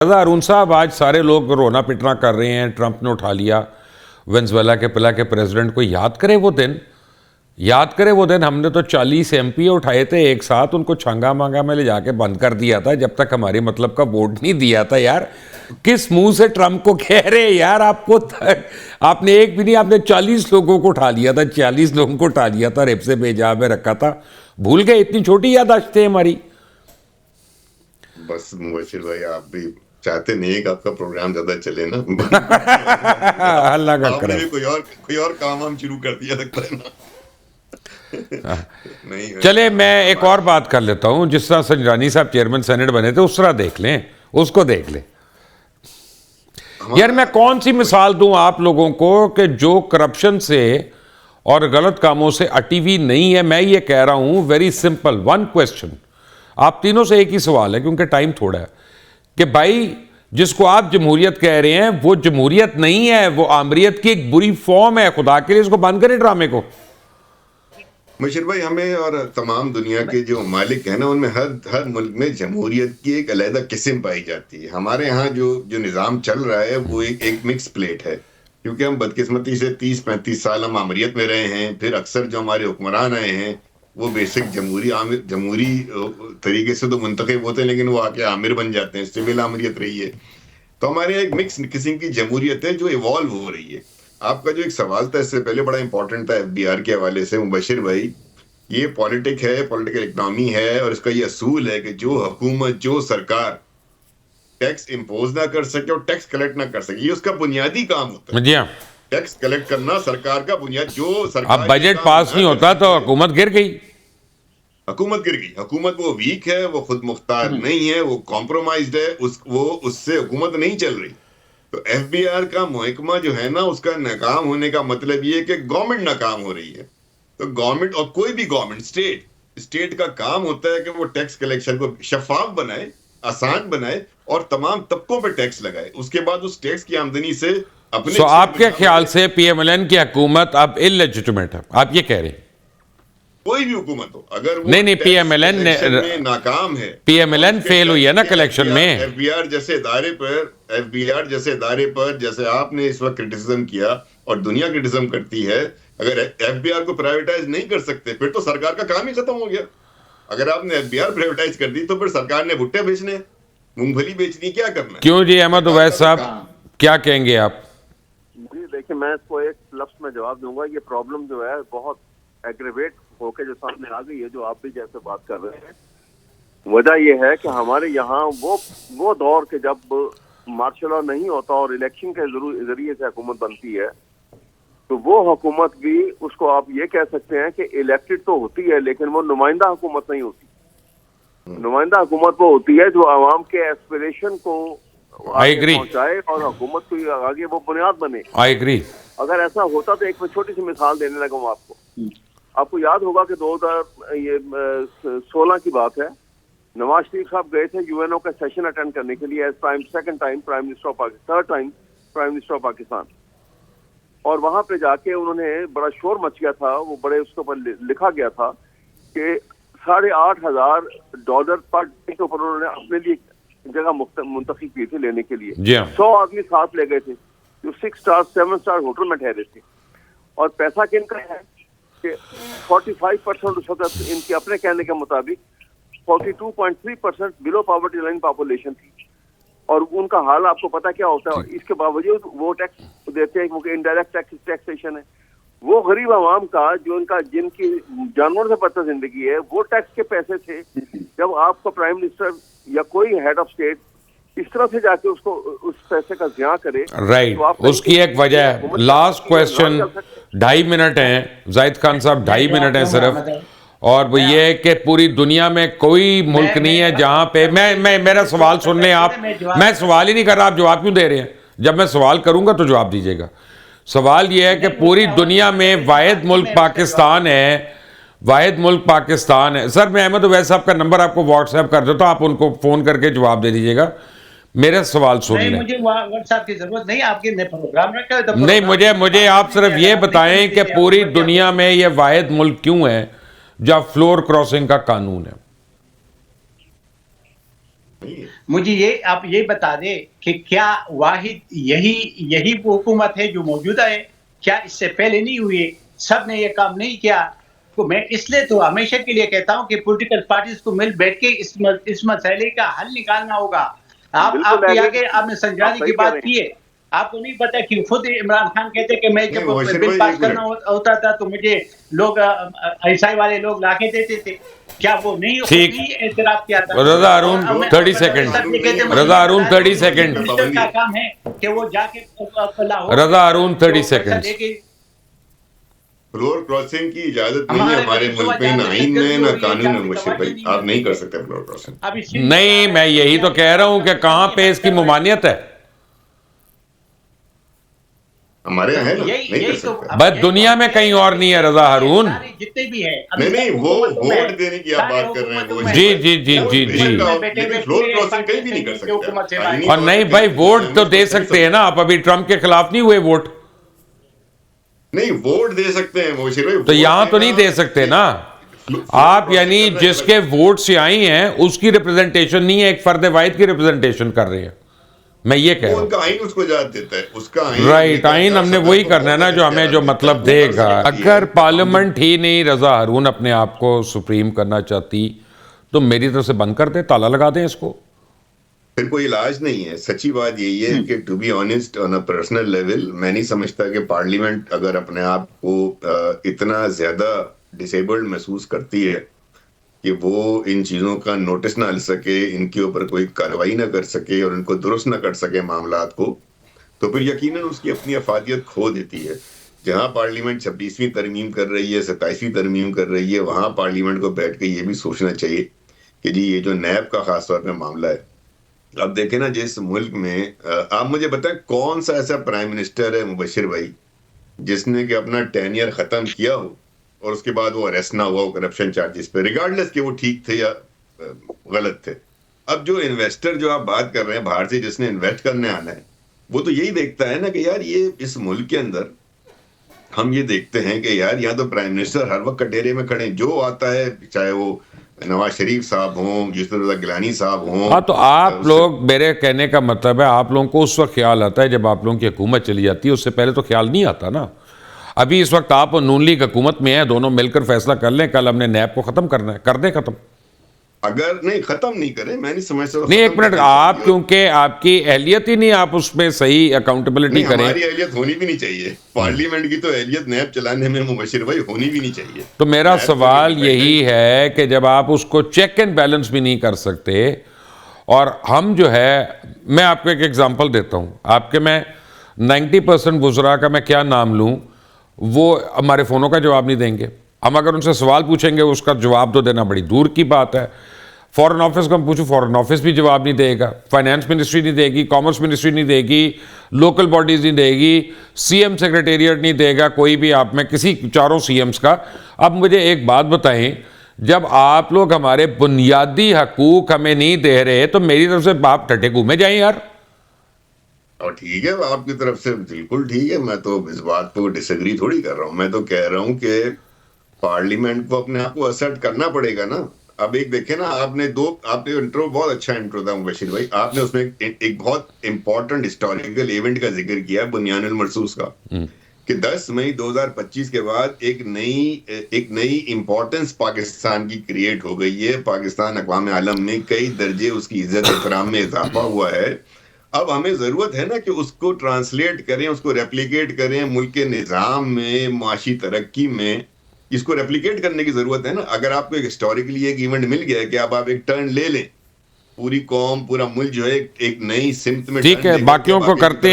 ارون صاحب آج سارے لوگ رونا پٹنا کر رہے ہیں، ٹرمپ نے اٹھا لیا وینزویلا کے پلا کے پریزیڈنٹ کو. یاد کرے وہ دن ہم نے تو 40 ایم پی اٹھائے تھے ایک ساتھ، ان کو چھنگا مانگا میں لے جا کے بند کر دیا تھا جب تک ہماری مطلب کا ووٹ نہیں دیا تھا. یار کس منہ سے ٹرمپ کو کہہ رہے یار؟ آپ نے ایک بھی نہیں، آپ نے 40 لوگوں کو اٹھا لیا تھا، 40 لوگوں کو اٹھا لیا تھا، ریپ سے بھیجا میں رکھا تھا. بھول گئے؟ اتنی چھوٹی یادداشت ہے ہماری. بس مبشر بھائی آپ بھی چاہتے نہیں کہ آپ کا پروگرام زیادہ چلے نا. اللہ کا آپ نے کرم. بھی کوئی اور کام ہم شروع کر دیا لگتا ہے نا. نہیں چلے میں ایک اور بات کر لیتا ہوں. جس طرح سنجرانی صاحب چیئرمین سینٹ بنے تھے اس طرح دیکھ لیں، اس کو دیکھ لیں. یار میں کون سی مثال دوں آپ لوگوں کو کہ جو کرپشن سے اور غلط کاموں سے اٹی ہوئی نہیں ہے. میں یہ کہہ رہا ہوں ویری سمپل ون کویسچن، آپ تینوں سے ایک ہی سوال ہے کیونکہ ٹائم تھوڑا ہے، کہ بھائی جس کو آپ جمہوریت کہہ رہے ہیں وہ جمہوریت نہیں ہے، وہ آمریت کی ایک بری فارم ہے. خدا کے لیے اس کو بند کریں ڈرامے کو. مشیر بھائی ہمیں اور تمام دنیا کے جو مالک ہیں نا ان میں ہر ملک میں جمہوریت کی ایک علیحدہ قسم پائی جاتی ہے. ہمارے ہاں جو نظام چل رہا ہے وہ ایک مکس پلیٹ ہے، کیونکہ ہم بدقسمتی سے 30-35 سال ہم آمریت میں رہے ہیں. پھر اکثر جو ہمارے حکمران آئے ہیں وہ بیسک جمہوری طریقے سے تو منتخب ہوتے ہیں، لیکن وہ آ کے عامر بن جاتے ہیں، سول آمریت رہی ہے. تو ہمارے یہاں ایک مکس قسم کی جمہوریت ہے جو ایوالو ہو رہی ہے. آپ کا جو ایک سوال تھا اس سے پہلے بڑا امپورٹنٹ تھا FBR کے حوالے سے مبشر بھائی. یہ پولیٹک ہے، پولیٹیکل اکنامی ہے، اور اس کا یہ اصول ہے کہ جو حکومت جو سرکار ٹیکس امپوز نہ کر سکے اور ٹیکس کلیکٹ نہ کر سکے، یہ اس کا بنیادی کام ہوتا ہے. جی ہاں، ٹیکس کلیکٹ کرنا سرکار کا بنیاد. جو اب سرکار بجٹ پاس نہیں ہوتا تو حکومت گر گئی. حکومت گر گئی. حکومت وہ ویک ہے، وہ خود مختار نہیں ہے، وہ کمپرومائزڈ ہے، وہ اس سے حکومت نہیں چل رہی. تو FBR کا محکمہ جو ہے نا اس کا ناکام ہونے کا مطلب یہ ہے کہ گورنمنٹ ناکام ہو رہی ہے. تو گورنمنٹ اور کوئی بھی گورنمنٹ اسٹیٹ کا کام ہوتا ہے کہ وہ ٹیکس کلیکشن کو شفاف بنائے، آسان بنائے اور تمام طبقوں پہ ٹیکس لگائے. اس کے بعد اس ٹیکس کی آمدنی سے اپنے آپ کے خیال سے PMLN کی حکومت اب اللیجٹمیٹ ہے، آپ یہ کہہ رہے ہیں؟ کوئی بھی حکومت ہو اگر وہ نہیں PMLN میں ناکام ہے، PMLN فیل ہوئی ہے نا کلیکشن میں. FBR جیسے ادارے پر جیسے آپ نے اس وقت کرٹیسزم کیا اور دنیا کرٹیسزم کرتی ہے، اگر FBR کو پرائیویٹائز نہیں کر سکتے پھر تو سرکار کا کام ہی ختم ہو گیا. اگر آپ نے FBR پرائیویٹائز کر دی تو پھر سرکار نے بھٹے بیچنے، مونگ پھلی بیچنی، کیا کرنا ہے؟ کیوں جی احمد اویس صاحب کیا کہیں گے آپ؟ جی دیکھیں، میں اس کو ایک لفظ میں جواب دوں گا. یہ پرابلم جو ہے بہت ایگریویٹ ہو کے جو سامنے آ گئی ہے، جو آپ بھی جیسے بات کر رہے ہیں. وجہ یہ ہے کہ ہمارے یہاں وہ دور کے جب مارشل لا نہیں ہوتا اور الیکشن کے ذریعے سے حکومت بنتی ہے، تو وہ حکومت بھی اس کو آپ یہ کہہ سکتے ہیں کہ الیکٹڈ تو ہوتی ہے لیکن وہ نمائندہ حکومت نہیں ہوتی. نمائندہ حکومت وہ ہوتی ہے جو عوام کے ایسپریشن کو آگے پہنچائے اور حکومت کو آگے وہ بنیاد بنے. I agree. اگر ایسا ہوتا تو ایک میں چھوٹی سی مثال دینے لگا ہوں آپ کو یاد ہوگا کہ 2016 کی بات ہے. نواز شریف صاحب گئے تھے UNO کا سیشن اٹینڈ کرنے کے لیے as second time prime minister of Pakistan, third time prime minister of Pakistan. اور وہاں پہ جا کے انہوں نے بڑا شور مچ گیا تھا، وہ بڑے اس کے اوپر لکھا گیا تھا کہ $8,500 پر ڈے کے اوپر انہوں نے اپنے لیے جگہ منتخب کی تھی لینے کے لیے. 100 آدمی ساتھ لے گئے تھے جو 6 اسٹار 7 اسٹار ہوٹل میں ٹھہرے تھے. اور پیسہ کن کا ہے کہ 45% اس وقت ان کے اپنے کہنے کے مطابق 42.3% بلو پاورٹی لائن پاپولیشن تھی. اور ان کا حال آپ کو پتا کیا ہوتا ہے؟ اس کے باوجود وہ ٹیکس دیتے ہیں کیونکہ انڈائریکٹ ٹیکسیشن ہے. وہ غریب عوام کا جن کی جانوروں سے بدتر زندگی ہے وہ ٹیکس کے پیسے تھے. جب آپ کا پرائم منسٹر یا کوئی ہیڈ آف اسٹیٹ اس طرح سے جا کے اس پیسے کا ضیاع کرے، رائٹ، اس کی ایک وجہ ہے. لاسٹ کویسچن 2.5 منٹ ہیں زاہد خان صاحب، 2.5 منٹ ہیں صرف. اور وہ یہ ہے کہ پوری دنیا میں کوئی ملک نہیں ہے جہاں پہ میرا سوال سن لیں آپ. میں سوال ہی نہیں کر رہا، آپ جواب کیوں دے رہے ہیں؟ جب میں سوال کروں گا تو جواب دیجیے گا. سوال یہ ہے کہ پوری دنیا میں واحد ملک پاکستان ہے، واحد ملک پاکستان ہے. سر میں احمد اویس صاحب کا نمبر آپ کو واٹس ایپ کر دیتا ہوں، آپ ان کو فون کر کے جواب دے دیجیے گا. میرا سوال سن لیں. مجھے واٹس ایپ کی ضرورت نہیں، آپ کے میں پروگرام رکھا ہے. نہیں، مجھے آپ صرف یہ بتائیں کہ پوری دنیا میں یہ واحد ملک کیوں ہے جہاں فلور کراسنگ کا قانون ہے؟ مجھے یہ آپ یہ بتا دیں کہ کیا واحد یہی وہ حکومت ہے جو موجودہ ہے؟ کیا اس سے پہلے نہیں ہوئی؟ سب نے یہ کام نہیں کیا؟ تو میں اس لیے تو ہمیشہ کے لیے کہتا ہوں کہ پولیٹیکل پارٹیز کو مل بیٹھ کے اس مسئلے کا حل نکالنا ہوگا. آپ کے آگے آپ نے سنجانی کی بات کی ہے. آپ کو نہیں پتا کہ خود عمران خان کہتے کہ میں جب بل پاس کرنا ہوتا تھا تو مجھے لوگ عیسائی والے لوگ لا کے دیتے تھے. کیا وہ نہیں اعتراف کیا تھا؟ رضا ہارون 30 سیکنڈ. رضا ہارون 30 سیکنڈ. کا کام ہے کہ وہ جا کے رضا ہارون 30 سیکنڈ. فلور کراسنگ کی اجازت نہیں ہے ہمارے ملک میں، نہ آئین میں نہ قانون میں. مشیر بھائی آپ نہیں کر سکتے فلور کراسنگ. نہیں، میں یہی تو کہہ رہا ہوں کہ کہاں پہ اس کی ممانعت ہے. ہمارے یہاں ہے نا، نہیں کر سکتے. بس دنیا میں کہیں اور نہیں ہے رضا ہارون. جتنے بھی ہیں نہیں وہ ووٹ دینے کی آپ بات کر رہے ہیں. جی جی جی جی جی. لیکن فلور کراسنگ کہیں بھی نہیں کر سکتے. اور نہیں بھائی، ووٹ تو دے سکتے ہیں نا آپ. ابھی ٹرمپ کے خلاف نہیں ہوئے ووٹ. نہیں ووٹ دے سکتے ہیں مشیر بھائی. تو یہاں تو نہیں دے سکتے نا آپ. یعنی جس کے ووٹ سے آئی ہیں اس کی ریپرزنٹیشن نہیں ہے، ایک فرد واحد کی ریپرزنٹیشن کر رہے ہیں. میں یہ کہہ رہا ہوں ان کا آئین اس کو اجازت دیتا ہے. اس کا آئین رائٹ، آئین ہم نے وہی کرنا ہے نا جو ہمیں جو مطلب دے گا. اگر پارلیمنٹ ہی نہیں رضا ہارون اپنے آپ کو سپریم کرنا چاہتی تو میری طرف سے بند کر دیں، تالا لگا دیں اس کو. پھر کوئی علاج نہیں ہے. سچی بات یہی ہے کہ to be honest on a personal level میں نہیں سمجھتا کہ پارلیمنٹ اگر اپنے آپ کو اتنا زیادہ ڈسیبلڈ محسوس کرتی ہے کہ وہ ان چیزوں کا نوٹس نہ لے سکے، ان کے اوپر کوئی کارروائی نہ کر سکے اور ان کو درست نہ کر سکے معاملات کو، تو پھر یقیناً اس کی اپنی افادیت کھو دیتی ہے. جہاں پارلیمنٹ 26ویں ترمیم کر رہی ہے، 27ویں ترمیم کر رہی ہے، وہاں پارلیمنٹ کو بیٹھ کے یہ بھی سوچنا چاہیے کہ جی یہ جو نیب کا خاص طور پہ معاملہ ہے. اب دیکھیں نا جس ملک میں آپ مجھے بتائیں کون سا ایسا پرائم منسٹر ہے مبشر بھائی جس نے کہ اپنا ٹینیئر ختم کیا ہو اور اس کے بعد وہ اریسٹ نہ ہوا ہو کرپشن چارجز پہ، ریگارڈلیس کہ وہ ٹھیک تھے یا غلط تھے. اب جو انویسٹر جو آپ بات کر رہے ہیں باہر سے جس نے انویسٹ کرنے آنا ہے، وہ تو یہی دیکھتا ہے نا کہ یار یہ اس ملک کے اندر ہم یہ دیکھتے ہیں کہ یار یہاں تو پرائم منسٹر ہر وقت کٹہرے میں کھڑے ہیں، جو آتا ہے چاہے وہ نواز شریف صاحب ہوں، یوسف رضا گیلانی صاحب ہوں. ہاں تو آپ لوگ، میرے کہنے کا مطلب ہے آپ لوگوں کو اس وقت خیال آتا ہے جب آپ لوگوں کی حکومت چلی جاتی ہے، اس سے پہلے تو خیال نہیں آتا نا. ابھی اس وقت آپ نون لیگ حکومت میں ہیں، دونوں مل کر فیصلہ کر لیں کل ہم نے نیب کو ختم کرنا ہے، کر دیں ختم. اگر نہیں ختم نہیں کریں، میں نہیں سمجھتا. نہیں ایک منٹ، آپ کیونکہ آپ کی اہلیت ہی نہیں، آپ اس میں صحیح اکاؤنٹیبلٹی کریں. ہماری اہلیت ہونی بھی نہیں چاہیے. پارلیمنٹ کی تو اہلیت نیب چلانے میں مبشر بھائی ہونی بھی نہیں چاہیے. تو میرا سوال یہی ہے کہ جب آپ اس کو چیک اینڈ بیلنس بھی نہیں کر سکتے، اور ہم جو ہے، میں آپ کو ایک ایگزامپل دیتا ہوں. آپ کے میں 90% وزراء کا میں کیا نام لوں، وہ ہمارے فونوں کا جواب نہیں دیں گے. ہم اگر ان سے سوال پوچھیں گے اس کا جواب تو دینا بڑی دور کی بات ہے. فورن آفس کو ہم پوچھو، فورن آفس بھی جواب نہیں دے گا، فائنانس منسٹری نہیں دے گی، کامرس منسٹری نہیں دے گی، لوکل باڈیز نہیں دے گی، سی ایم سیکریٹریٹ نہیں دے گا، کوئی بھی آپ میں کسی چاروں سی ایمز کا. اب مجھے ایک بات بتائیں، جب آپ لوگ ہمارے بنیادی حقوق ہمیں نہیں دے رہے تو میری طرف سے آپ ٹھٹے گھومے جائیں یار. اور ٹھیک ہے آپ کی طرف سے بالکل ٹھیک ہے، میں تو اس بات کو ڈس ایگری تھوڑی کر رہا ہوں. میں تو کہہ رہا ہوں کہ پارلیمنٹ کو اپنے آپ کو اسرٹ کرنا پڑے گا نا. اب ایک دیکھیں نا، آپ نے انٹرو بہت اچھا انٹرو تھا مبشر بھائی، آپ نے اس میں ایک بہت امپورٹنٹ ہسٹوریکل ایونٹ کا ذکر کیا بنیان المرصوص کا، کہ 10 مئی 2025 کے بعد ایک نئی امپورٹنس پاکستان کی کریٹ ہو گئی ہے. پاکستان اقوام عالم میں کئی درجے اس کی عزت احترام میں اضافہ ہوا ہے. اب ہمیں ضرورت ہے نا کہ اس کو ٹرانسلیٹ کریں، اس کو ریپلیکیٹ کریں ملک کے نظام میں، معاشی ترقی میں. اس کو ریپلیکیٹ کرنے کی ضرورت ہے نا. اگر آپ کو ایک ہسٹوریکلی ایک ایونٹ مل گیا ہے کہ اب آپ ایک ٹرن لے لیں، پوری قوم پورا ملک جو ہے ایک نئی سمت میں، ٹھیک ہے باقیوں کو کرتے